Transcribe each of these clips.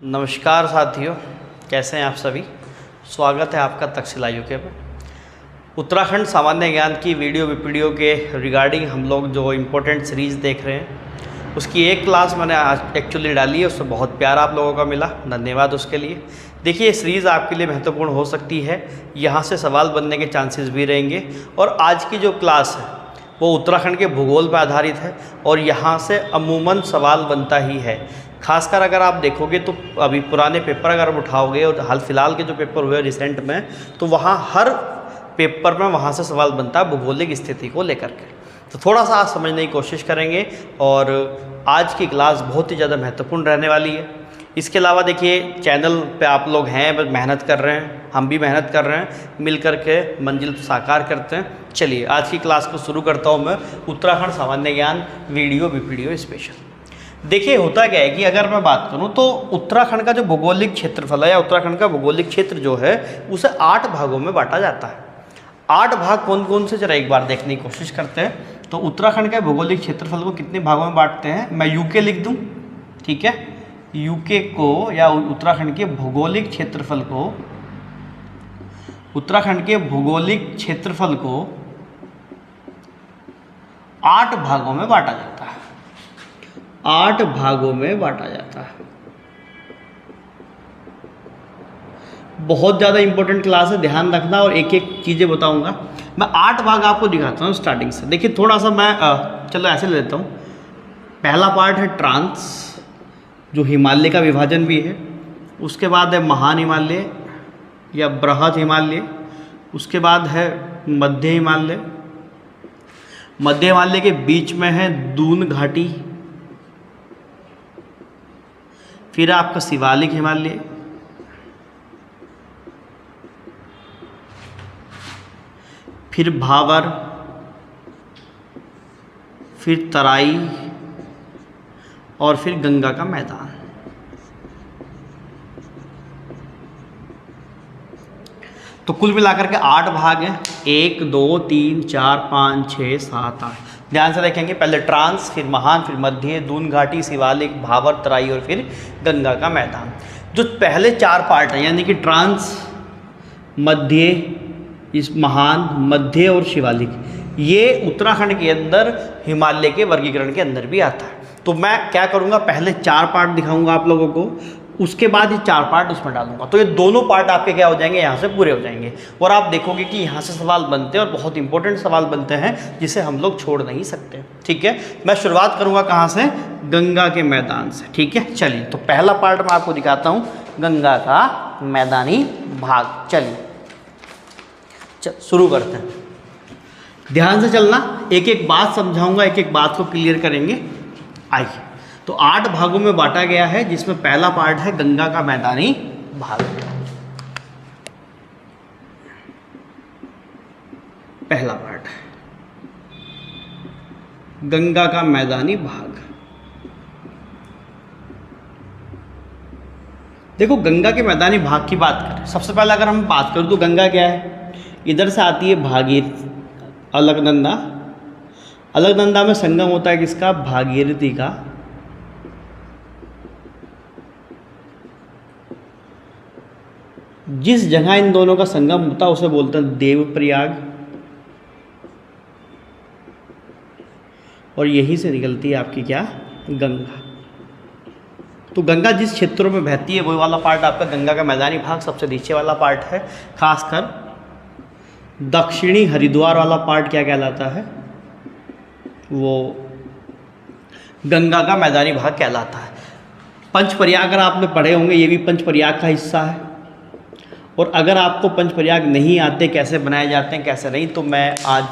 नमस्कार साथियों, कैसे हैं आप सभी। स्वागत है आपका तक्षशिला यूके पर। उत्तराखंड सामान्य ज्ञान की वीडियो के रिगार्डिंग हम लोग जो इम्पोर्टेंट सीरीज़ देख रहे हैं, उसकी एक क्लास मैंने आज एक्चुअली डाली है। उससे बहुत प्यार आप लोगों का मिला, धन्यवाद उसके लिए। देखिए, ये सीरीज़ आपके लिए महत्वपूर्ण हो सकती है, यहाँ से सवाल बनने के चांसेस भी रहेंगे। और आज की जो क्लास है वो उत्तराखंड के भूगोल पर आधारित है और यहाँ से अमूमन सवाल बनता ही है। खासकर अगर आप देखोगे तो अभी पुराने पेपर अगर उठाओगे और हाल फिलहाल के जो पेपर हुए रिसेंट में, तो वहाँ हर पेपर में वहाँ से सवाल बनता है भौगोलिक स्थिति को लेकर के। तो थोड़ा सा आज समझने की कोशिश करेंगे और आज की क्लास बहुत ही ज़्यादा महत्वपूर्ण रहने वाली है। इसके अलावा देखिए, चैनल पे आप लोग हैं, बस मेहनत कर रहे हैं, हम भी मेहनत कर रहे हैं, मिल कर के मंजिल साकार करते हैं। चलिए आज की क्लास को शुरू करता हूँ मैं। उत्तराखंड सामान्य ज्ञान वीडियो स्पेशल। देखिए, होता क्या है कि अगर मैं बात करूं तो उत्तराखंड का जो भौगोलिक क्षेत्रफल है या उत्तराखंड का भौगोलिक क्षेत्र जो है उसे 8 भागों में बांटा जाता है। 8 भाग कौन कौन से, जरा एक बार देखने की कोशिश करते हैं। तो उत्तराखंड के भौगोलिक क्षेत्रफल को कितने भागों में बांटते हैं, मैं यूके लिख दूं, ठीक है। यूके को या उत्तराखंड के भौगोलिक क्षेत्रफल को, उत्तराखंड के भौगोलिक क्षेत्रफल को 8 भागों में बांटा जाता है। 8 भागों में बांटा जाता है। बहुत ज़्यादा इंपॉर्टेंट क्लास है, ध्यान रखना, और एक एक चीज़ें बताऊंगा मैं। 8 भाग आपको दिखाता हूँ स्टार्टिंग से। देखिए, थोड़ा सा मैं चलो ऐसे ले लेता हूँ। पहला पार्ट है ट्रांस, जो हिमालय का विभाजन भी है। उसके बाद है महान हिमालय या बृहद हिमालय। उसके बाद है मध्य हिमालय। मध्य हिमालय के बीच में है दून घाटी। फिर आपका शिवालिक हिमालय, फिर भावर, फिर तराई और फिर गंगा का मैदान। तो कुल मिलाकर के 8 भाग हैं। 1 2 3 4 5 6 7 8। ध्यान से देखेंगे, पहले ट्रांस, फिर महान, फिर मध्य, दून घाटी, शिवालिक, भावर, तराई और फिर गंगा का मैदान। जो पहले 4 पार्ट हैं, यानी कि ट्रांस, मध्य, इस महान, मध्य और शिवालिक, ये उत्तराखंड के अंदर हिमालय के वर्गीकरण के अंदर भी आता है। तो मैं क्या करूँगा, पहले 4 पार्ट दिखाऊंगा आप लोगों को, उसके बाद ये 4 पार्ट उसमें डालूंगा। तो ये दोनों पार्ट आपके क्या हो जाएंगे, यहाँ से पूरे हो जाएंगे। और आप देखोगे कि यहाँ से सवाल बनते हैं और बहुत इंपॉर्टेंट सवाल बनते हैं, जिसे हम लोग छोड़ नहीं सकते, ठीक है। मैं शुरुआत करूँगा कहाँ से, गंगा के मैदान से, ठीक है। चलिए, तो पहला पार्ट मैं आपको दिखाता हूँ, गंगा का मैदानी भाग। चलिए शुरू करते हैं। ध्यान से चलना, एक एक बात समझाऊंगा, एक एक बात को क्लियर करेंगे। आइए, तो 8 भागों में बांटा गया है, जिसमें पहला पार्ट है गंगा का मैदानी भाग। पहला पार्ट है गंगा का मैदानी भाग। देखो, गंगा के मैदानी भाग की बात करें, सबसे पहले अगर हम बात करें तो गंगा क्या है, इधर से आती है भागीरथी, अलकनंदा। अलकनंदा में संगम होता है किसका, भागीरथी का। जिस जगह इन दोनों का संगम होता है उसे बोलते हैं देवप्रयाग, और यहीं से निकलती है आपकी क्या, गंगा। तो गंगा जिस क्षेत्रों में बहती है वो वाला पार्ट आपका गंगा का मैदानी भाग सबसे नीचे वाला पार्ट है। खासकर दक्षिणी हरिद्वार वाला पार्ट क्या कहलाता है, वो गंगा का मैदानी भाग कहलाता है। पंचप्रयाग अगर आपने पढ़े होंगे, ये भी पंचप्रयाग का हिस्सा है। और अगर आपको पंचप्रयाग नहीं आते, कैसे बनाए जाते हैं कैसे नहीं, तो मैं आज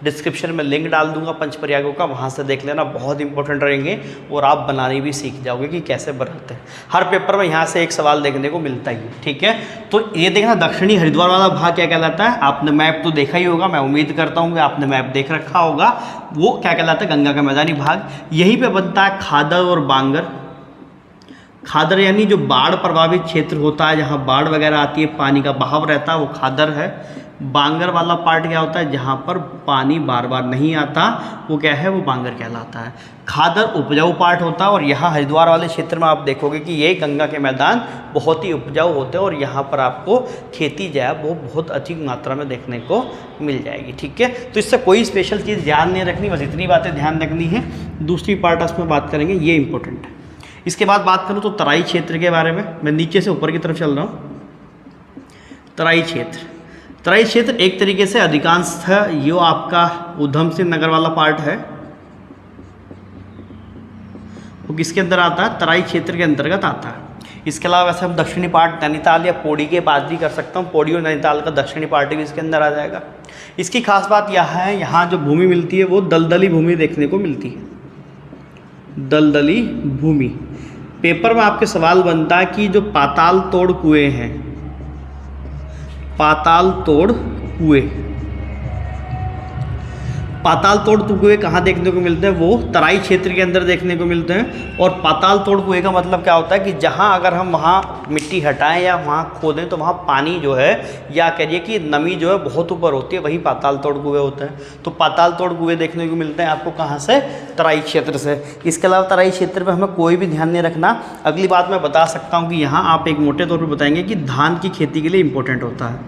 डिस्क्रिप्शन में लिंक डाल दूंगा पंचप्रयागों का, वहाँ से देख लेना, बहुत इंपॉर्टेंट रहेंगे और आप बनाने भी सीख जाओगे कि कैसे बनाते हैं। हर पेपर में यहाँ से एक सवाल देखने को मिलता ही है, ठीक है। तो ये देखना, दक्षिणी हरिद्वार वाला भाग क्या कहलाता है, आपने मैप तो देखा ही होगा, मैं उम्मीद करता हूँ कि आपने मैप देख रखा होगा। वो क्या कहलाता है, गंगा का मैदानी भाग। यहीं पर बनता है खादर और बांगर। खादर यानी जो बाढ़ प्रभावित क्षेत्र होता है, जहाँ बाढ़ वगैरह आती है, पानी का बहाव रहता है, वो खादर है। बांगर वाला पार्ट क्या होता है, जहाँ पर पानी बार बार नहीं आता, वो क्या है, वो बांगर कहलाता है। खादर उपजाऊ पार्ट होता है, और यहाँ हरिद्वार वाले क्षेत्र में आप देखोगे कि ये गंगा के मैदान बहुत ही उपजाऊ होते हैं, और यहाँ पर आपको खेती जो है वो बहुत अच्छी मात्रा में देखने को मिल जाएगी। ठीक है, तो इससे कोई स्पेशल चीज़ ध्यान नहीं रखनी, बस इतनी बातें ध्यान रखनी है। दूसरी पार्ट उसमें बात करेंगे, ये इंपॉर्टेंट है। इसके बाद बात करूँ तो तराई क्षेत्र के बारे में, मैं नीचे से ऊपर की तरफ चल रहा हूँ। तराई क्षेत्र, तराई क्षेत्र एक तरीके से अधिकांशतः ये आपका उधम सिंह नगर वाला पार्ट है, वो किसके अंदर आता है, तराई क्षेत्र के अंतर्गत आता है। इसके अलावा वैसे हम दक्षिणी पार्ट नैनीताल या पौड़ी के पास भी कर सकता हूँ, पौड़ी और नैनीताल का दक्षिणी पार्ट भी इसके अंदर आ जाएगा। इसकी खास बात यह है, यहाँ जो भूमि मिलती है वो दलदली भूमि देखने को मिलती है, दलदली भूमि। पेपर में आपके सवाल बनता है कि जो पाताल तोड़ कुएं हैं, पाताल तोड़ कुएं, पाताल तोड़ कुएं कहाँ देखने को मिलते हैं, वो तराई क्षेत्र के अंदर देखने को मिलते हैं। और पाताल तोड़ कुएं का मतलब क्या होता है कि जहाँ अगर हम वहाँ मिट्टी हटाएं या वहाँ खोदें तो वहाँ पानी जो है, या कहिए कि नमी जो है बहुत ऊपर होती है, वही पाताल तोड़ कुएं होते हैं। तो पाताल तोड़ कुएं देखने को मिलते हैं आपको कहाँ से, तराई क्षेत्र से। इसके अलावा तराई क्षेत्र में हमें कोई भी ध्यान नहीं रखना। अगली बात मैं बता सकता हूँ कि यहाँ आप एक मोटे तौर पर बताएंगे कि धान की खेती के लिए इम्पोर्टेंट होता है,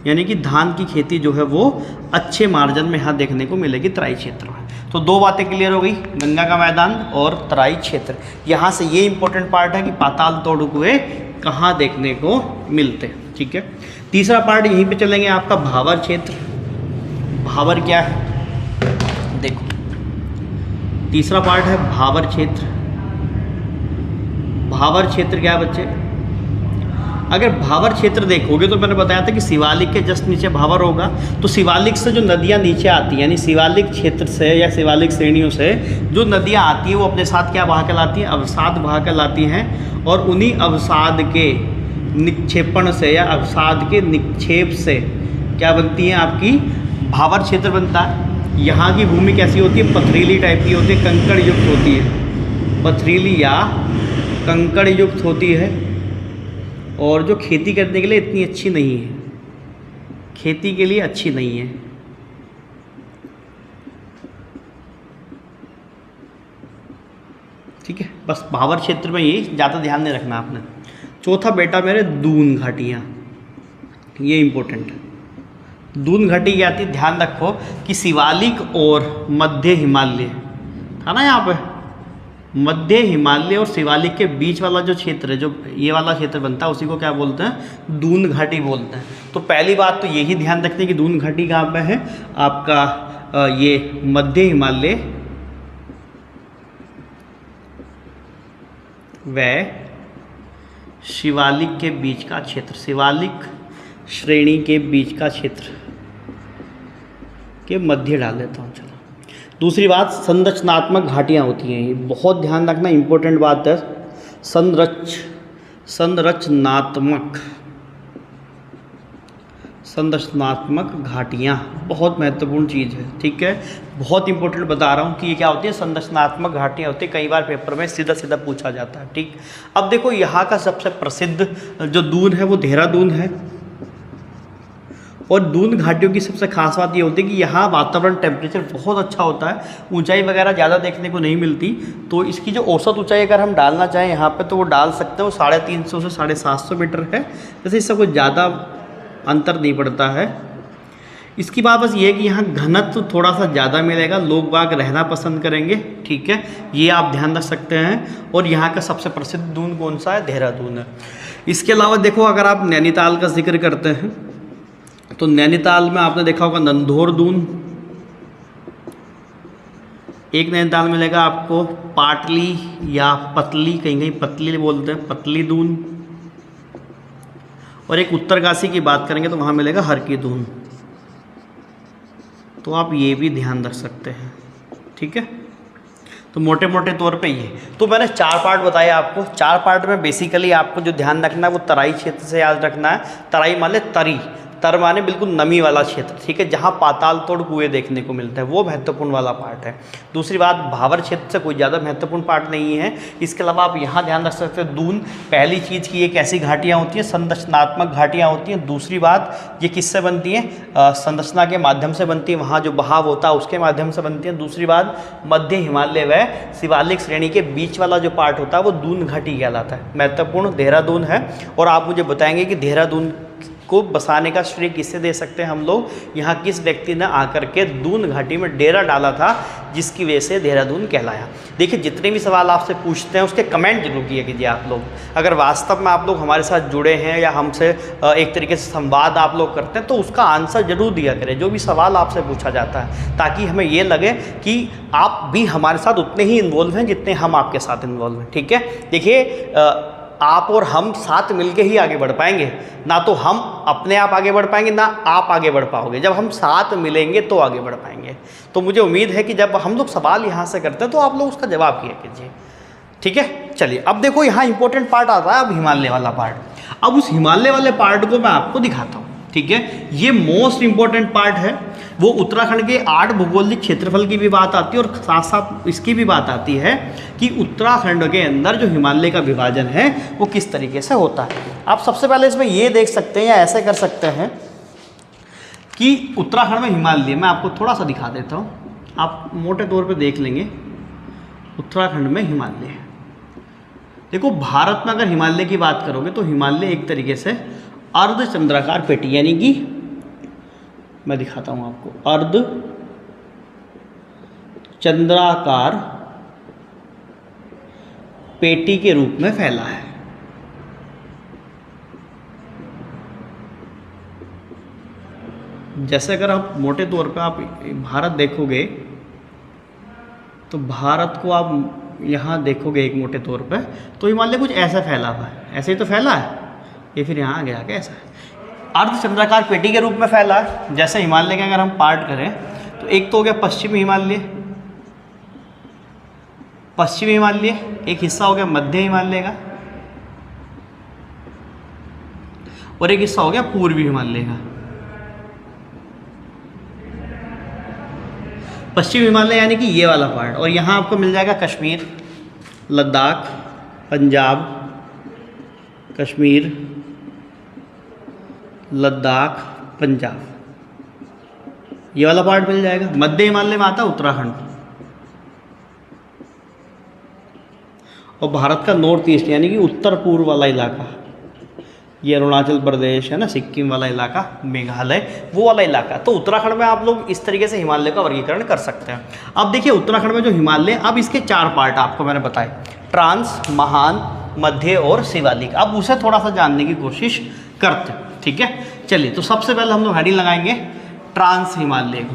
यानी कि धान की खेती जो है वो अच्छे मार्जिन में यहाँ देखने को मिलेगी तराई क्षेत्र में। तो दो बातें क्लियर हो गई, गंगा का मैदान और तराई क्षेत्र। यहाँ से ये इंपॉर्टेंट पार्ट है कि पाताल तोड़ कुएं कहाँ देखने को मिलते हैं। ठीक है, तीसरा पार्ट यहीं पे चलेंगे, आपका भावर क्षेत्र। भावर क्या है, देखो तीसरा पार्ट है भावर क्षेत्र। भावर क्षेत्र क्या है बच्चे, अगर भावर क्षेत्र देखोगे तो मैंने बताया था कि शिवालिक के जस्ट नीचे भावर होगा, तो शिवालिक से जो नदियाँ नीचे आती हैं, यानी शिवालिक क्षेत्र से या शिवालिक श्रेणियों से जो नदियाँ आती हैं वो अपने साथ क्या बहा कहलाती हैं, अवसाद बहा कहलाती हैं। और उन्हीं अवसाद के निक्षेपण से या अवसाद के निक्षेप से क्या बनती हैं, आपकी भावर क्षेत्र बनता है। यहाँ की भूमि कैसी होती है, पथरीली टाइप की होती है, कंकड़ युक्त होती है, पथरीली या कंकड़ युक्त होती है, और जो खेती करने के लिए इतनी अच्छी नहीं है, खेती के लिए अच्छी नहीं है। ठीक है, बस भावर क्षेत्र में ये ज़्यादा ध्यान नहीं रखना आपने। चौथा बेटा मेरे दून घाटियाँ, ये इम्पोर्टेंट है। दून घाटी क्या आती है, ध्यान रखो कि शिवालिक और मध्य हिमालय था ना, यहाँ पे मध्य हिमालय और शिवालिक के बीच वाला जो क्षेत्र है, जो ये वाला क्षेत्र बनता है, उसी को क्या बोलते हैं, दून घाटी बोलते हैं। तो पहली बात तो यही ध्यान रखते हैं कि दून घाटी कहाँ पे है, आपका ये मध्य हिमालय व शिवालिक के बीच का क्षेत्र, शिवालिक श्रेणी के बीच का क्षेत्र के मध्य डाल देता हूँ। चलो, दूसरी बात संरचनात्मक घाटियाँ होती हैं, ये बहुत ध्यान रखना, इम्पोर्टेंट बात है। संरचनात्मक घाटियाँ बहुत महत्वपूर्ण चीज़ है। ठीक है, बहुत इंपॉर्टेंट बता रहा हूँ कि ये क्या होती है, संरचनात्मक घाटियाँ होती है। कई बार पेपर में सीधा सीधा पूछा जाता है। ठीक, अब देखो यहाँ का सबसे प्रसिद्ध जो दून है वो देहरादून है, और दून घाटियों की सबसे खास बात ये होती है कि यहाँ वातावरण टेम्परेचर बहुत अच्छा होता है, ऊंचाई वगैरह ज़्यादा देखने को नहीं मिलती। तो इसकी जो औसत ऊंचाई अगर हम डालना चाहें यहाँ पे तो वो डाल सकते हैं, वो 350 से 750 मीटर है। जैसे इससे कोई ज़्यादा अंतर नहीं पड़ता है। इसकी बात बस ये है कि यहाँ घनत्व थोड़ा सा ज़्यादा मिलेगा, लोग बाग रहना पसंद करेंगे। ठीक है, ये आप ध्यान रख सकते हैं। और यहाँ का सबसे प्रसिद्ध दून कौन सा है, देहरादून है। इसके अलावा देखो, अगर आप नैनीताल का जिक्र करते हैं तो नैनीताल में आपने देखा होगा नंधौर दून, एक नैनीताल मिलेगा आपको पाटली या पतली, कहीं कहीं पतली बोलते हैं, पतली दून। और एक उत्तरकाशी की बात करेंगे तो वहाँ मिलेगा हर की दून। तो आप ये भी ध्यान रख सकते हैं। ठीक है, तो मोटे मोटे तौर पे ये तो मैंने 4 पार्ट बताए आपको। 4 पार्ट में बेसिकली आपको जो ध्यान रखना है वो तराई क्षेत्र से याद रखना है। तराई मान ले तरी, तर माने बिल्कुल नमी वाला क्षेत्र, ठीक है, जहाँ पाताल तोड़ कुएँ देखने को मिलता है, वो महत्वपूर्ण वाला पार्ट है। दूसरी बात, भावर क्षेत्र से कोई ज़्यादा महत्वपूर्ण पार्ट नहीं है। इसके अलावा आप यहाँ ध्यान रख सकते हो, दून पहली चीज़ की एक ऐसी घाटियाँ होती हैं, संरचनात्मक घाटियाँ होती हैं। दूसरी बात, ये किससे बनती हैं? संरचना के माध्यम से बनती है, वहाँ जो बहाव होता है उसके माध्यम से बनती है। दूसरी बात, मध्य हिमालय व शिवालिक श्रेणी के बीच वाला जो पार्ट होता है वो दून घाटी कहलाता है। महत्वपूर्ण देहरादून है। और आप मुझे बताएंगे कि देहरादून को बसाने का श्रेय किससे दे सकते हैं हम लोग? यहाँ किस व्यक्ति ने आकर के दून घाटी में डेरा डाला था जिसकी वजह से देहरादून कहलाया? देखिए, जितने भी सवाल आपसे पूछते हैं उसके कमेंट जरूर किया कीजिए आप लोग। अगर वास्तव में आप लोग हमारे साथ जुड़े हैं या हमसे एक तरीके से संवाद आप लोग करते हैं तो उसका आंसर जरूर दिया करें, जो भी सवाल आपसे पूछा जाता है, ताकि हमें ये लगे कि आप भी हमारे साथ उतने ही इन्वॉल्व हैं जितने हम आपके साथ इन्वॉल्व हैं। ठीक है, देखिए, आप और हम साथ मिलके ही आगे बढ़ पाएंगे, ना तो हम अपने आप आगे बढ़ पाएंगे ना आप आगे बढ़ पाओगे। जब हम साथ मिलेंगे तो आगे बढ़ पाएंगे। तो मुझे उम्मीद है कि जब हम लोग सवाल यहाँ से करते हैं तो आप लोग उसका जवाब किया कीजिए। ठीक है, चलिए अब देखो यहाँ इंपॉर्टेंट पार्ट आता है, अब हिमालय वाला पार्ट। अब उस हिमालय वाले पार्ट को मैं आपको दिखाता हूँ। ठीक है, ये मोस्ट इंपॉर्टेंट पार्ट है। वो उत्तराखंड के 8 भौगोलिक क्षेत्रफल की भी बात आती है और साथ साथ इसकी भी बात आती है कि उत्तराखंड के अंदर जो हिमालय का विभाजन है वो किस तरीके से होता है। आप सबसे पहले इसमें ये देख सकते हैं या ऐसे कर सकते हैं कि उत्तराखंड में हिमालय, मैं आपको थोड़ा सा दिखा देता हूँ, आप मोटे तौर पे देख लेंगे। उत्तराखंड में हिमालय, देखो भारत में अगर हिमालय की बात करोगे तो हिमालय एक तरीके से अर्धचंद्राकार पेटी, यानी कि मैं दिखाता हूं आपको, अर्ध चंद्राकार पेटी के रूप में फैला है। जैसे अगर आप मोटे तौर पे आप भारत देखोगे तो भारत को आप यहाँ देखोगे एक मोटे तौर पे, तो हिमालय कुछ ऐसा फैला हुआ है। ऐसे ही तो फैला है, ये फिर यहाँ आ गया क्या? ऐसा है, अर्धचंद्राकार पेटी के रूप में फैला है। जैसे हिमालय के अगर हम पार्ट करें तो एक तो हो गया पश्चिमी हिमालय, पश्चिमी हिमालय, एक हिस्सा हो गया मध्य हिमालय का, और एक हिस्सा हो गया पूर्वी हिमालय का। पश्चिमी हिमालय यानी कि ये वाला पार्ट, और यहाँ आपको मिल जाएगा कश्मीर, लद्दाख, पंजाब, कश्मीर, लद्दाख, पंजाब, ये वाला पार्ट मिल जाएगा। मध्य हिमालय में आता है उत्तराखंड, और भारत का नॉर्थ ईस्ट यानी कि उत्तर पूर्व वाला इलाका, ये अरुणाचल प्रदेश है ना, सिक्किम वाला इलाका, मेघालय, वो वाला इलाका। तो उत्तराखंड में आप लोग इस तरीके से हिमालय का वर्गीकरण कर सकते हैं। अब देखिए उत्तराखंड में जो हिमालय, अब इसके 4 पार्ट आपको मैंने बताए, ट्रांस, महान, मध्य और शिवालिक। अब उसे थोड़ा सा जानने की कोशिश करते हैं। ठीक है, चलिए, तो सबसे पहले हम लोग हेडिंग लगाएंगे ट्रांस हिमालय को।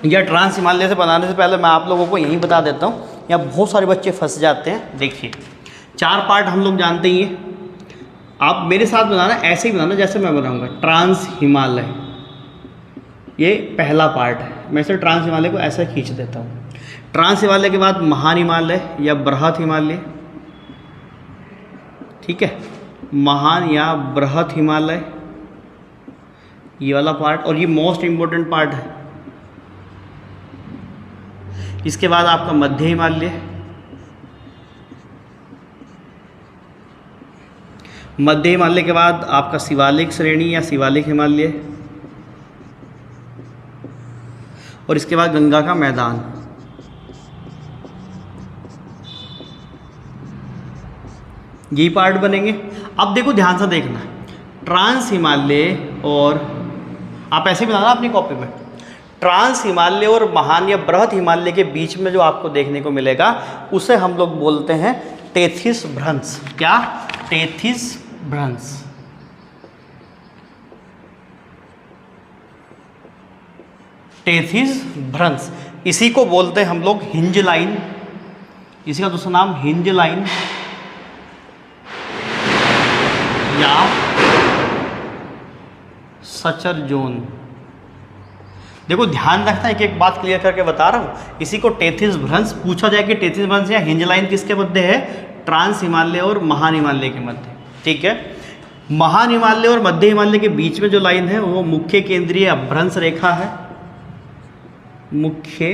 या ट्रांस हिमालय से बनाने से पहले मैं आप लोगों को यही बता देता हूँ, यहाँ बहुत सारे बच्चे फंस जाते हैं। देखिए 4 पार्ट हम लोग जानते ही हैं, आप मेरे साथ बनाना, ऐसे ही बनाना जैसे मैं बनाऊंगा। ट्रांस हिमालय, ये पहला पार्ट है। मैं इसे ट्रांस हिमालय को ऐसे खींच देता हूँ। ट्रांस हिमालय के बाद महान हिमालय या बृहत हिमालय, ठीक है, महान या बृहत हिमालय, ये वाला पार्ट, और ये मोस्ट इम्पोर्टेंट पार्ट है। इसके बाद आपका मध्य हिमालय, मध्य हिमालय के बाद आपका शिवालिक श्रेणी या शिवालिक हिमालय, और इसके बाद गंगा का मैदान। यही पार्ट बनेंगे। अब देखो ध्यान से देखना, ट्रांस हिमालय, और आप ऐसे बनाना अपनी कॉपी में, ट्रांस हिमालय और महान या बृहत हिमालय के बीच में जो आपको देखने को मिलेगा उसे हम लोग बोलते हैं टेथिस भ्रंश। क्या? टेथिस भ्रंश। टेथिस भ्रंश, इसी को बोलते हैं हम लोग हिंज लाइन, इसी का दूसरा नाम हिंज लाइन या सचर जोन। देखो ध्यान रखना, एक एक बात क्लियर करके बता रहा हूँ। इसी को टेथिस भ्रंश पूछा जाए कि टेथिस भ्रंश या हिंज लाइन किसके मध्य है? ट्रांस हिमालय और महान हिमालय के मध्य। ठीक है, महान हिमालय और मध्य हिमालय के बीच में जो लाइन है वो मुख्य केंद्रीय अपभ्रंश रेखा है, मुख्य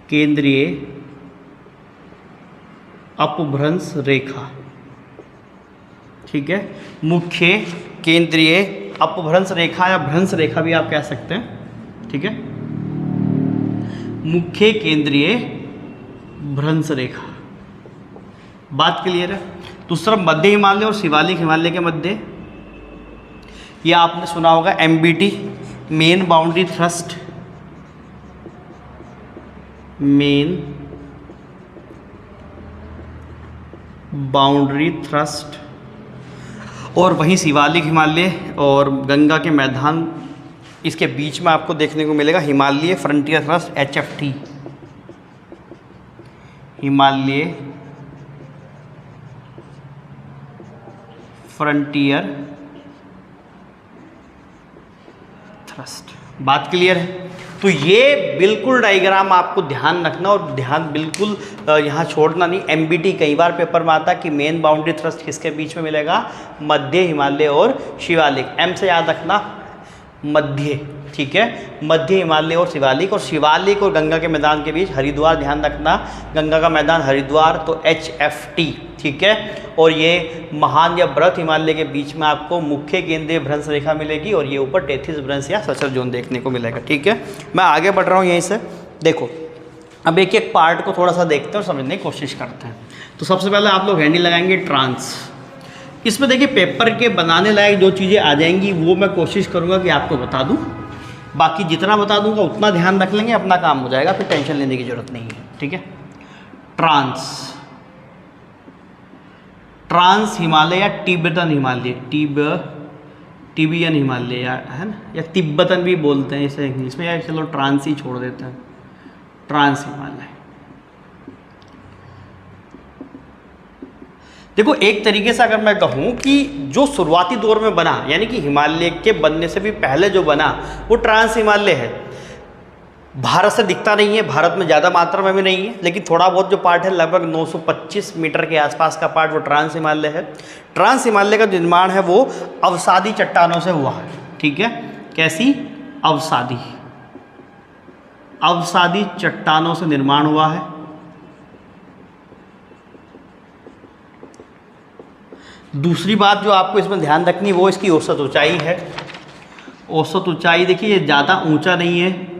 केंद्रीय अपभ्रंश रेखा, ठीक है। मुख्य केंद्रीय अपभ्रंश रेखा या भ्रंश रेखा भी आप कह सकते हैं, ठीक है। मुख्य केंद्रीय भ्रंश रेखा, बात क्लियर है। दूसरा मध्य हिमालय और शिवालिक हिमालय के मध्य, ये आपने सुना होगा MBT, main boundary thrust, main boundary thrust. और वहीं शिवालिक हिमालय और गंगा के मैदान, इसके बीच में आपको देखने को मिलेगा Himalaya frontier thrust HFT, Himalaya frontier thrust. बात क्लियर है। तो ये बिल्कुल डायग्राम आपको ध्यान रखना और ध्यान बिल्कुल यहाँ छोड़ना नहीं। MBT कई बार पेपर में आता कि मेन बाउंड्री थ्रस्ट किसके बीच में मिलेगा, मध्य हिमालय और शिवालिक। M से याद रखना मध्य, ठीक है। मध्य हिमालय और शिवालिक और गंगा के मैदान के बीच हरिद्वार, ध्यान रखना गंगा का मैदान हरिद्वार, तो HFT, ठीक है। और ये महान या बृहत हिमालय के बीच में आपको मुख्य केंद्रीय भ्रंश रेखा मिलेगी और ये ऊपर टेथिस भ्रंश या सचर जोन देखने को मिलेगा, ठीक है। मैं आगे बढ़ रहा हूँ यहीं से। देखो अब एक एक पार्ट को थोड़ा सा देखते हैं और समझने की कोशिश करते हैं। तो सबसे पहले आप लोग हैंडल लगाएंगे ट्रांस। इसमें देखिए पेपर के बनाने लायक जो चीज़ें आ जाएंगी वो मैं कोशिश करूँगा कि आपको बता दूँ, बाकी जितना बता दूँगा उतना ध्यान रख लेंगे, अपना काम हो जाएगा, फिर टेंशन लेने की ज़रूरत नहीं है, ठीक है। ट्रांस हिमालय या तिब्बतन हिमालय, टिबियन हिमालय है ना, या तिब्बतन भी बोलते हैं इसे इंग्लिश में, या चलो ट्रांस ही छोड़ देते हैं, ट्रांस हिमालय। देखो एक तरीके से अगर मैं कहूँ कि जो शुरुआती दौर में बना, यानी कि हिमालय के बनने से भी पहले जो बना वो ट्रांस हिमालय है। भारत से दिखता नहीं है, भारत में ज़्यादा मात्रा में भी नहीं है, लेकिन थोड़ा बहुत जो पार्ट है लगभग 925 मीटर के आसपास का पार्ट वो ट्रांस हिमालय है। ट्रांस हिमालय का निर्माण है वो अवसादी चट्टानों से हुआ है, ठीक है। कैसी? अवसादी चट्टानों से निर्माण हुआ है। दूसरी बात जो आपको इसमें ध्यान रखनी वो इसकी औसत ऊंचाई है। औसत ऊंचाई देखिए ये ज़्यादा ऊंचा नहीं है,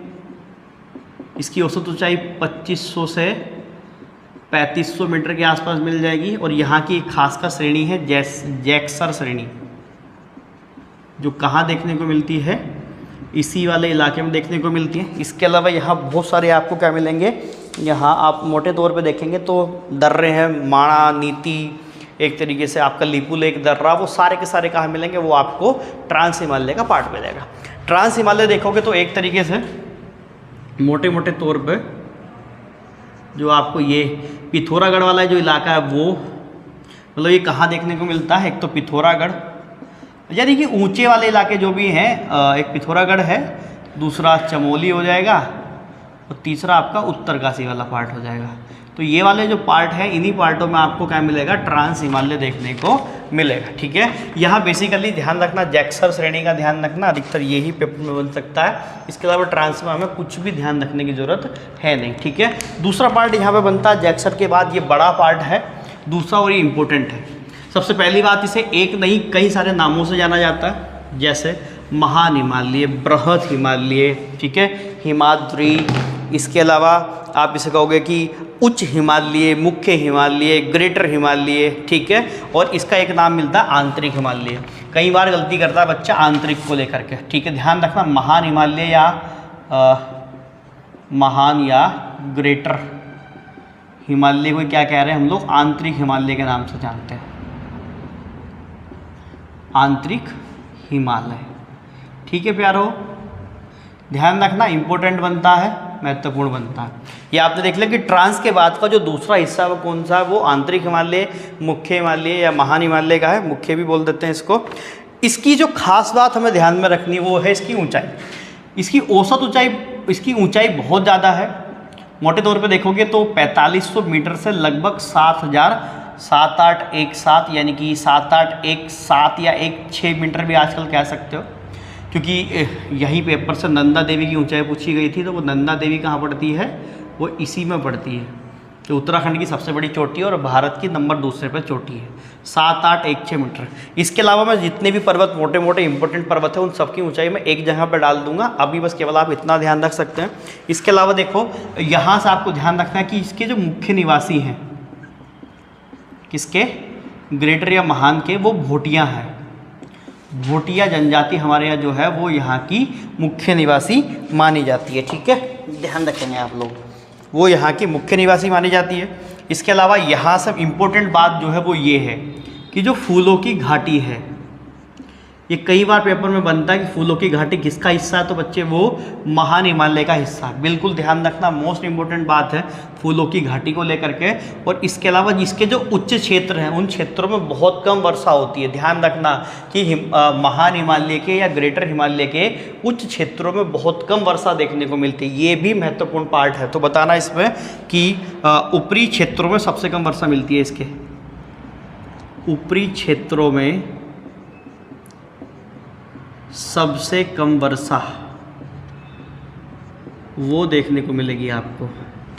इसकी औसत ऊंचाई 2500 से 3500 मीटर के आसपास मिल जाएगी। और यहाँ की एक खास का श्रेणी है जैक्सर श्रेणी, जो कहाँ देखने को मिलती है, इसी वाले इलाके में देखने को मिलती है। इसके अलावा यहाँ बहुत सारे आपको क्या मिलेंगे, यहाँ आप मोटे तौर पे देखेंगे तो दर्रे हैं, माणा, नीति, एक तरीके से आपका लिपू लेक, दर्रा, वो सारे के सारे कहाँ मिलेंगे, वो आपको ट्रांस हिमालय का पार्ट मिलेगा। ट्रांस हिमालय देखोगे तो एक तरीके से मोटे मोटे तौर पे जो आपको ये पिथौरागढ़ वाला जो इलाका है वो, मतलब ये कहाँ देखने को मिलता है, एक तो पिथौरागढ़, यानी कि ऊंचे वाले इलाके जो भी हैं, एक पिथौरागढ़ है, दूसरा चमोली हो जाएगा और तीसरा आपका उत्तरकाशी वाला पार्ट हो जाएगा। तो ये वाले जो पार्ट है, इन्हीं पार्टों में आपको क्या मिलेगा, ट्रांस हिमालय देखने को मिलेगा, ठीक है। यहाँ बेसिकली ध्यान रखना जैक्सर श्रेणी का ध्यान रखना, अधिकतर यही पेपर में बन सकता है। इसके अलावा ट्रांस में हमें कुछ भी ध्यान रखने की ज़रूरत है नहीं, ठीक है। दूसरा पार्ट यहाँ पे बनता है जैक्सर के बाद, ये बड़ा पार्ट है दूसरा और ये इम्पोर्टेंट है। सबसे पहली बात, इसे एक नहीं कई सारे नामों से जाना जाता है, जैसे महान हिमालय, बृहत हिमालय, ठीक है, हिमाद्री। इसके अलावा आप इसे कहोगे कि उच्च हिमालय, मुख्य हिमालय, ग्रेटर हिमालय, ठीक है। और इसका एक नाम मिलता है आंतरिक हिमालय। कई बार गलती करता है बच्चा आंतरिक को लेकर के, ठीक है, ध्यान रखना। महान हिमालय या महान या ग्रेटर हिमालय को क्या कह रहे हैं हम लोग, आंतरिक हिमालय के नाम से जानते हैं, आंतरिक हिमालय, ठीक है प्यारो, ध्यान रखना, इंपॉर्टेंट बनता है, महत्वपूर्ण बनता है। ये आपने देख लिया कि ट्रांस के बाद का जो दूसरा हिस्सा वो कौन सा है, वो आंतरिक हिमालय, मुख्य हिमालय या महान हिमालय का है, मुख्य भी बोल देते हैं इसको। इसकी जो खास बात हमें ध्यान में रखनी वो है इसकी ऊंचाई। इसकी औसत ऊंचाई, इसकी ऊंचाई बहुत ज़्यादा है। मोटे तौर पे देखोगे तो 4500 मीटर से लगभग 7000 7817 यानी कि 7817 या 16 मीटर भी आजकल कह सकते हो, क्योंकि यही पेपर से नंदा देवी की ऊंचाई पूछी गई थी। तो वो नंदा देवी कहाँ पड़ती है, वो इसी में पड़ती है, जो उत्तराखंड की सबसे बड़ी चोटी है और भारत की नंबर दूसरे पर चोटी है, 7816 मीटर। इसके अलावा मैं जितने भी पर्वत मोटे मोटे इंपॉर्टेंट पर्वत है उन सबकी ऊंचाई मैं एक जगह पर डाल दूंगा। अभी बस केवल आप इतना ध्यान रख सकते हैं। इसके अलावा देखो यहाँ से आपको ध्यान रखना है कि इसके जो मुख्य निवासी हैं, किसके, ग्रेटर या महान के, वो भोटिया हैं। भोटिया जनजाति हमारे यहाँ जो है वो यहाँ की मुख्य निवासी मानी जाती है। ठीक है, ध्यान रखेंगे आप लोग, वो यहाँ की मुख्य निवासी मानी जाती है। इसके अलावा यहाँ सब इम्पोर्टेंट बात जो है वो ये है कि जो फूलों की घाटी है, ये कई बार पेपर में बनता है कि फूलों की घाटी किसका हिस्सा है, तो बच्चे वो महान हिमालय का हिस्सा है। बिल्कुल ध्यान रखना, मोस्ट इम्पोर्टेंट बात है फूलों की घाटी को लेकर के। और इसके अलावा जिसके जो उच्च क्षेत्र हैं उन क्षेत्रों में बहुत कम वर्षा होती है। ध्यान रखना कि महान हिमालय के या ग्रेटर हिमालय के उच्च क्षेत्रों में बहुत कम वर्षा देखने को मिलती है। ये भी महत्वपूर्ण पार्ट है। तो बताना इसमें कि ऊपरी क्षेत्रों में सबसे कम वर्षा मिलती है, इसके ऊपरी क्षेत्रों में सबसे कम वर्षा वो देखने को मिलेगी आपको।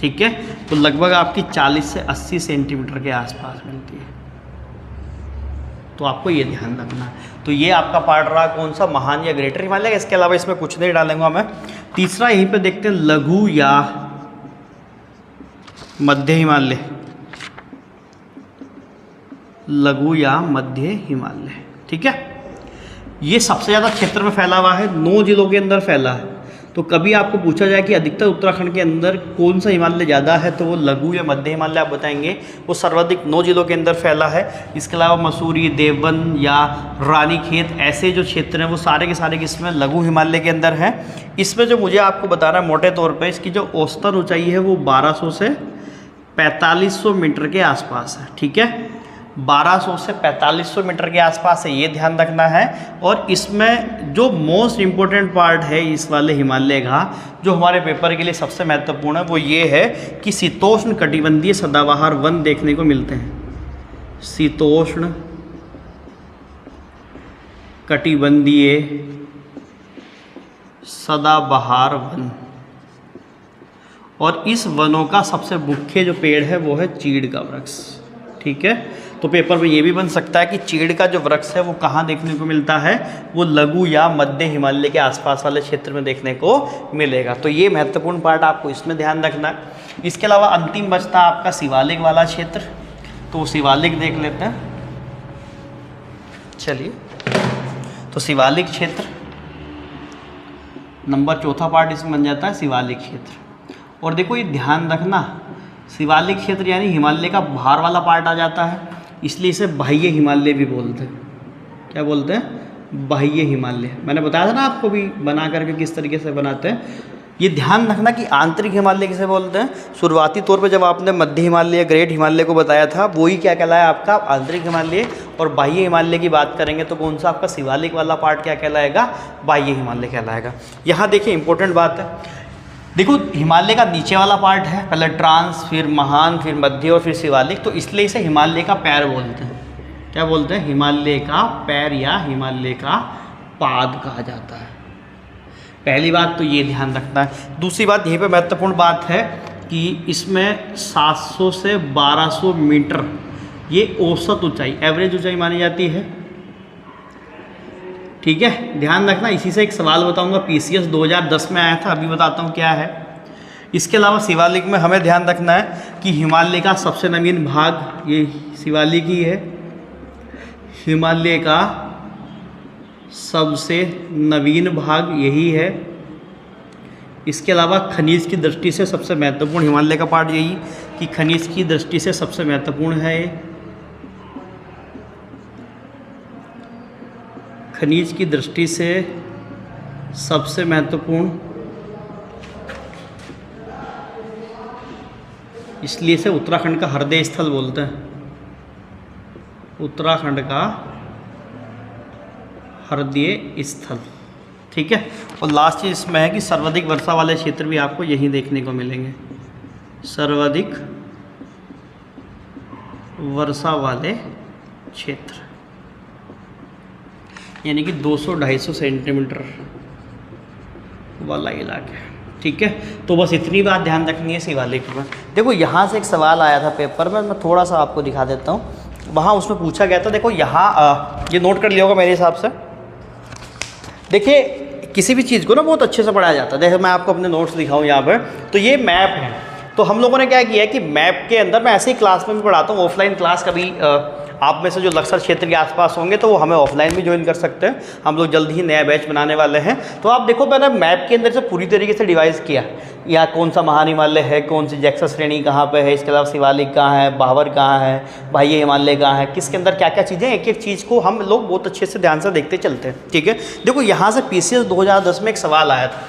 ठीक है, तो लगभग आपकी 40 से 80 सेंटीमीटर के आसपास मिलती है। तो आपको ये ध्यान रखना। तो ये आपका पार्ट रहा कौन सा, महान या ग्रेटर हिमालय। इसके अलावा इसमें कुछ नहीं डालेंगे मैं। तीसरा यहीं पे देखते हैं लघु या मध्य हिमालय। लघु या मध्य हिमालय, ठीक है, ये सबसे ज़्यादा क्षेत्र में फैला हुआ है, 9 जिलों के अंदर फैला है। तो कभी आपको पूछा जाए कि अधिकतर उत्तराखंड के अंदर कौन सा हिमालय ज़्यादा है, तो वो लघु या मध्य हिमालय आप बताएंगे। वो सर्वाधिक 9 जिलों के अंदर फैला है। इसके अलावा मसूरी, देवबंद या रानीखेत ऐसे जो क्षेत्र हैं वो सारे के सारे किसमें, लघु हिमालय के अंदर हैं। इसमें जो मुझे आपको बताना है मोटे तौर पर, इसकी जो औसतन ऊँचाई है वो 1200 से 4500 मीटर के आसपास है। ठीक है, 1200 से 4500 मीटर के आसपास है, ये ध्यान रखना है। और इसमें जो मोस्ट इम्पोर्टेंट पार्ट है इस वाले हिमालय का, जो हमारे पेपर के लिए सबसे महत्वपूर्ण है, वो ये है कि शीतोष्ण कटिबंधीय सदाबहार वन देखने को मिलते हैं। शीतोष्ण कटिबंधीय सदाबहार वन। और इस वनों का सबसे मुख्य जो पेड़ है वो है चीड़ का वृक्ष। ठीक है, तो पेपर में ये भी बन सकता है कि चीड़ का जो वृक्ष है वो कहाँ देखने को मिलता है, वो लघु या मध्य हिमालय के आसपास वाले क्षेत्र में देखने को मिलेगा। तो ये महत्वपूर्ण पार्ट आपको इसमें ध्यान रखना है। इसके अलावा अंतिम बचता है आपका शिवालिक वाला क्षेत्र। तो शिवालिक देख लेते हैं, चलिए। तो शिवालिक क्षेत्र नंबर चौथा पार्ट इसमें बन जाता है, शिवालिक क्षेत्र। और देखो ये ध्यान रखना, शिवालिक क्षेत्र यानी हिमालय का बाहर वाला पार्ट आ जाता है, इसलिए इसे बाह्य हिमालय भी बोलते हैं। क्या बोलते हैं, बाह्य हिमालय। मैंने बताया था ना आपको भी बना करके किस तरीके से बनाते हैं। ये ध्यान रखना कि आंतरिक हिमालय किसे बोलते हैं। शुरुआती तौर पे जब आपने मध्य हिमालय, ग्रेट हिमालय को बताया था, वही क्या कहलाया आपका आंतरिक हिमालय। और बाह्य हिमालय की बात करेंगे तो कौन सा आपका शिवालिक वाला पार्ट क्या कहलाएगा, बाह्य हिमालय कहलाएगा। यहाँ देखिए इंपॉर्टेंट बात है, देखो हिमालय का नीचे वाला पार्ट है, पहले ट्रांस, फिर महान, फिर मध्य और फिर शिवालिक। तो इसलिए इसे हिमालय का पैर बोलते हैं। क्या बोलते हैं, हिमालय का पैर या हिमालय का पाद कहा जाता है। पहली बात तो ये ध्यान रखना है। दूसरी बात यहीं पे महत्वपूर्ण बात है कि इसमें 700 से 1200 मीटर ये औसत ऊंचाई, एवरेज ऊंचाई मानी जाती है। ठीक है, ध्यान रखना। इसी से एक सवाल बताऊंगा, PCS 2010 में आया था, अभी बताता हूँ क्या है। इसके अलावा शिवालिक में हमें ध्यान रखना है कि हिमालय का सबसे नवीन भाग ये शिवालिक ही है। हिमालय का सबसे नवीन भाग यही है। इसके अलावा खनिज की दृष्टि से सबसे महत्वपूर्ण हिमालय का पार्ट यही कि खनिज की दृष्टि से सबसे महत्वपूर्ण है ये। खनिज की दृष्टि से सबसे महत्वपूर्ण, इसलिए इसे उत्तराखंड का हृदय स्थल बोलते हैं। उत्तराखंड का हृदय स्थल। ठीक है, और लास्ट चीज इसमें है कि सर्वाधिक वर्षा वाले क्षेत्र भी आपको यहीं देखने को मिलेंगे। सर्वाधिक वर्षा वाले क्षेत्र, यानी कि 200-250 सेंटीमीटर वाला इलाका। ठीक है, तो बस इतनी बात ध्यान रखनी है शिवालिक में। देखो यहाँ से एक सवाल आया था पेपर में, मैं थोड़ा सा आपको दिखा देता हूँ। वहाँ उसमें पूछा गया था, देखो यहाँ ये नोट कर लिया होगा मेरे हिसाब से। देखिए किसी भी चीज़ को ना बहुत अच्छे से पढ़ाया जाता है। देखो मैं आपको अपने नोट्स दिखाऊँ यहाँ पर, तो ये मैप है। तो हम लोगों ने क्या किया है कि मैप के अंदर, मैं ऐसे ही क्लास में भी पढ़ाता हूँ, ऑफलाइन क्लास कभी आप में से जो लक्सर क्षेत्र के आसपास होंगे तो वो हमें ऑफलाइन भी ज्वाइन कर सकते हैं। हम लोग जल्द ही नया बैच बनाने वाले हैं। तो आप देखो मैंने मैप के अंदर से पूरी तरीके से डिवाइस किया, यहाँ कौन सा महान हिमालय है, कौन सी जैक्सा श्रेणी कहाँ पे है, इसके अलावा शिवालिक कहाँ है, बाबर कहाँ है, बाह्य हिमालय कहाँ है, किसके अंदर क्या क्या चीज़ें, एक एक चीज़ को हम लोग बहुत अच्छे से ध्यान से देखते चलते हैं। ठीक है, देखो यहाँ से PCS 2010 में एक सवाल आया था।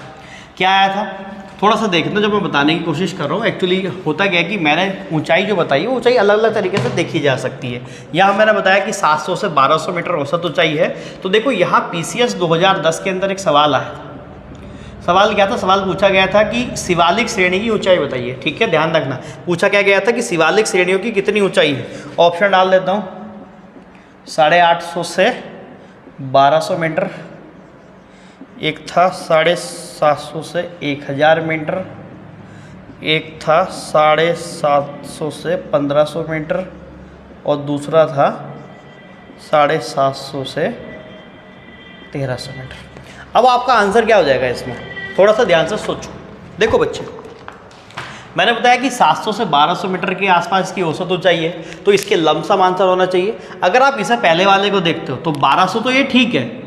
क्या आया था थोड़ा सा देखना, जब मैं बताने की कोशिश कर रहा हूँ। एक्चुअली होता क्या है कि मैंने ऊंचाई जो बताई है, ऊंचाई अलग अलग तरीके से देखी जा सकती है। यहाँ मैंने बताया कि 700 से 1200 मीटर औसत ऊंचाई है। तो देखो यहाँ PCS 2010 के अंदर एक सवाल आया था। सवाल क्या था, सवाल पूछा गया था कि शिवालिक श्रेणी की ऊंचाई बताइए। ठीक है, ध्यान रखना, पूछा क्या गया था कि शिवालिक श्रेणियों की कितनी ऊँचाई है। ऑप्शन डाल देता हूँ, 850 से 1200 मीटर, एक था 750 से 1000 मीटर, एक था 750 से 1500 मीटर, और दूसरा था 750 से 1300 मीटर। अब आपका आंसर क्या हो जाएगा इसमें, थोड़ा सा ध्यान से सोचो। देखो बच्चे, मैंने बताया कि 700 से 1200 मीटर के आसपास की औसत ऊंचाई है, तो इसके लमसम आंसर होना चाहिए। अगर आप इसे पहले वाले को देखते हो तो 1200 तो ये ठीक है,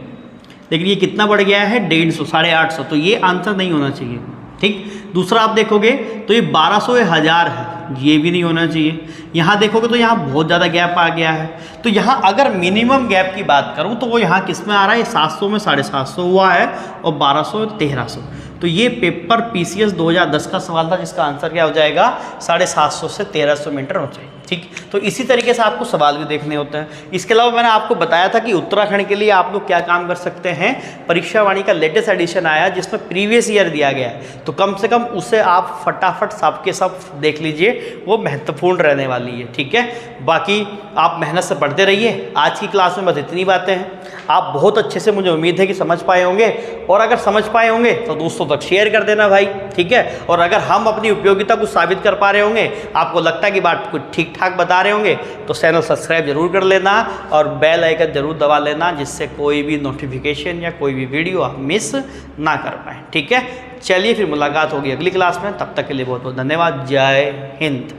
लेकिन ये कितना बढ़ गया है, 150, 850, तो ये आंसर नहीं होना चाहिए। ठीक, दूसरा आप देखोगे तो ये 1200 1000 है, ये भी नहीं होना चाहिए। यहाँ देखोगे तो यहाँ बहुत ज़्यादा गैप आ गया है। तो यहाँ अगर मिनिमम गैप की बात करूँ तो वो यहाँ किस में आ रहा है, 700 में 750 हुआ है, और 1200 1300। तो ये पेपर PCS 2010 का सवाल था, जिसका आंसर क्या हो जाएगा, 750 से 1300 मीटर हो जाएगी। ठीक, तो इसी तरीके से आपको सवाल भी देखने होते हैं। इसके अलावा मैंने आपको बताया था कि उत्तराखंड के लिए आप लोग क्या काम कर सकते हैं। परीक्षा वाणी का लेटेस्ट एडिशन आया जिसमें प्रीवियस ईयर दिया गया है, तो कम से कम उसे आप फटाफट सब के सब देख लीजिए, वो महत्वपूर्ण रहने वाली है। ठीक है, बाकी आप मेहनत से पढ़ते रहिए। आज की क्लास में बस इतनी बातें हैं। आप बहुत अच्छे से, मुझे उम्मीद है कि समझ पाए होंगे, और अगर समझ पाए होंगे तो दोस्तों तक शेयर कर देना भाई। ठीक है, और अगर हम अपनी उपयोगिता को साबित कर पा रहे होंगे, आपको लगता है कि बात कुछ ठीक ठाक बता रहे होंगे, तो चैनल सब्सक्राइब जरूर कर लेना और बेल आइकन जरूर दबा लेना, जिससे कोई भी नोटिफिकेशन या कोई भी वीडियो आप मिस ना कर पाएँ। ठीक है, चलिए फिर मुलाकात होगी अगली क्लास में, तब तक के लिए बहुत बहुत धन्यवाद। जय हिंद।